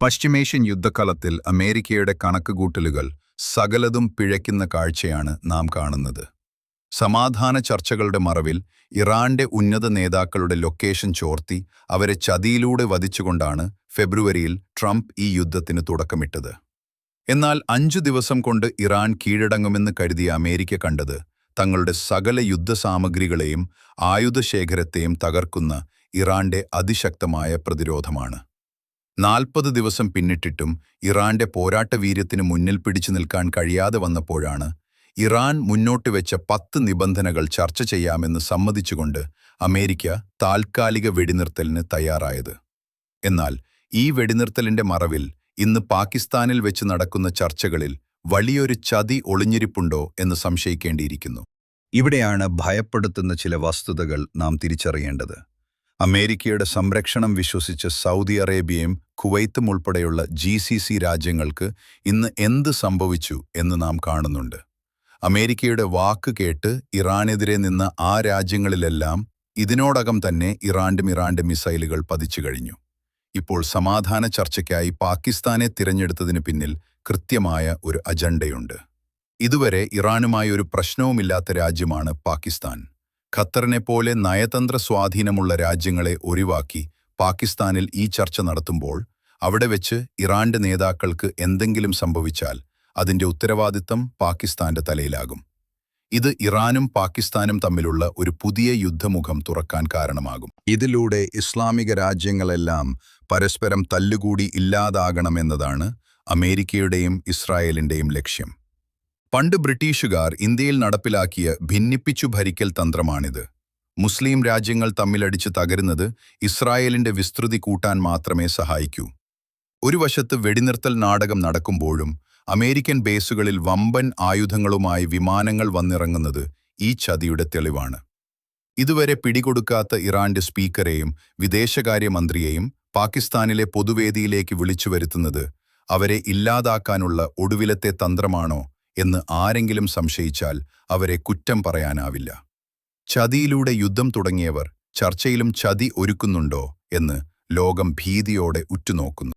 പശ്ചിമേഷ്യൻ യുദ്ധക്കളത്തിൽ അമേരിക്കയുടെ കണക്കുകൂട്ടലുകൾ സകലതും പിഴയ്ക്കുന്ന കാഴ്ചയാണ് നാം കാണുന്നത്. സമാധാന ചർച്ചകളുടെ മറവിൽ ഇറാന്റെ ഉന്നത നേതാക്കളുടെ ലൊക്കേഷൻ ചോർത്തി അവരെ ചതിയിലൂടെ വധിച്ചുകൊണ്ടാണ് ഫെബ്രുവരിയിൽ ട്രംപ് ഈ യുദ്ധത്തിന് തുടക്കമിട്ടത്. എന്നാൽ 5 ദിവസം കൊണ്ട് ഇറാൻ കീഴടങ്ങുമെന്ന് കരുതിയ അമേരിക്ക കണ്ടത് തങ്ങളുടെ സകല യുദ്ധസാമഗ്രികളെയും ആയുധശേഖരത്തെയും തകർക്കുന്ന ഇറാന്റെ അതിശക്തമായ പ്രതിരോധമാണ്. 40 ദിവസം പിന്നിട്ടിട്ടും ഇറാന്റെ പോരാട്ടവീര്യത്തിന് മുന്നിൽ പിടിച്ചു നിൽക്കാൻ കഴിയാതെ വന്നപ്പോഴാണ് ഇറാൻ മുന്നോട്ട് വെച്ച 10 നിബന്ധനകൾ ചർച്ച ചെയ്യാമെന്ന് സമ്മതിച്ചുകൊണ്ട് അമേരിക്ക താൽക്കാലിക വെടിനിർത്തലിന് തയ്യാറായത്. എന്നാൽ ഈ വെടിനിർത്തലിന്റെ മറവിൽ ഇന്ന് പാകിസ്ഥാനിൽ വെച്ച് നടക്കുന്ന ചർച്ചകളിൽ വലിയൊരു ചതി ഒളിഞ്ഞിരിപ്പുണ്ടോ എന്ന് സംശയിക്കേണ്ടിയിരിക്കുന്നു. ഇവിടെയാണ് ഭയപ്പെടുത്തുന്ന ചില വസ്തുതകൾ നാം തിരിച്ചറിയേണ്ടത്. അമേരിക്കയുടെ സംരക്ഷണം വിശ്വസിച്ച് സൗദി അറേബ്യയും കുവൈത്തും ഉൾപ്പെടെയുള്ള GCC രാജ്യങ്ങൾക്ക് ഇന്ന് എന്ത് സംഭവിച്ചു എന്ന് നാം കാണുന്നുണ്ട്. അമേരിക്കയുടെ വാക്ക് കേട്ട് ഇറാനെതിരെ നിന്ന ആ രാജ്യങ്ങളിലെല്ലാം ഇതിനോടകം തന്നെ ഇറാന്റെ മിസൈലുകൾ പതിച്ചു കഴിഞ്ഞു. ഇപ്പോൾ സമാധാന ചർച്ചയ്ക്കായി പാകിസ്ഥാനെ തിരഞ്ഞെടുത്തതിന് പിന്നിൽ കൃത്യമായ ഒരു അജണ്ടയുണ്ട്. ഇതുവരെ ഇറാനുമായി ഒരു പ്രശ്നവുമില്ലാത്ത രാജ്യമാണ് പാകിസ്ഥാൻ. ഖത്തറിനെ പോലെ നയതന്ത്ര സ്വാധീനമുള്ള രാജ്യങ്ങളെ ഒഴിവാക്കി പാകിസ്ഥാനിൽ ഈ ചർച്ച നടത്തുമ്പോൾ അവിടെ വെച്ച് ഇറാന്റെ നേതാക്കൾക്ക് എന്തെങ്കിലും സംഭവിച്ചാൽ അതിന്റെ ഉത്തരവാദിത്തം പാകിസ്ഥാന്റെ തലയിലാകും. ഇത് ഇറാനും പാകിസ്ഥാനും തമ്മിലുള്ള ഒരു പുതിയ യുദ്ധമുഖം തുറക്കാൻ കാരണമാകും. ഇതിലൂടെ ഇസ്ലാമിക രാജ്യങ്ങളെല്ലാം പരസ്പരം തല്ലുകൂടി ഇല്ലാതാകണമെന്നതാണ് അമേരിക്കയുടെയും ഇസ്രായേലിന്റെയും ലക്ഷ്യം. പണ്ട് ബ്രിട്ടീഷുകാർ ഇന്ത്യയിൽ നടപ്പിലാക്കിയ ഭിന്നിപ്പിച്ചു ഭരിക്കൽ തന്ത്രമാണിത്. മുസ്ലിം രാജ്യങ്ങൾ തമ്മിലടിച്ച് തകരുന്നത് ഇസ്രായേലിന്റെ വിസ്തൃതി കൂട്ടാൻ മാത്രമേ സഹായിക്കൂ. ഒരു വശത്ത് വെടിനിർത്തൽ നാടകം നടക്കുമ്പോഴും അമേരിക്കൻ ബേസുകളിൽ വമ്പൻ ആയുധങ്ങളുമായി വിമാനങ്ങൾ വന്നിറങ്ങുന്നത് ഈ ചതിയുടെ തെളിവാണ്. ഇതുവരെ പിടികൊടുക്കാത്ത ഇറാന്റെ സ്പീക്കറെയും വിദേശകാര്യമന്ത്രിയെയും പാകിസ്ഥാനിലെ പൊതുവേദിയിലേക്ക് വിളിച്ചു വരുത്തുന്നത് അവരെ ഇല്ലാതാക്കാനുള്ള ഒടുവിലത്തെ തന്ത്രമാണോ എന്ന് ആരെങ്കിലും സംശയിച്ചാൽ അവരെ കുറ്റം പറയാനാവില്ല. ചതിയിലൂടെ യുദ്ധം തുടങ്ങിയവർ ചർച്ചയിലും ചതി ഒരുക്കുന്നുണ്ടോ എന്ന് ലോകം ഭീതിയോടെ ഉറ്റുനോക്കുന്നു.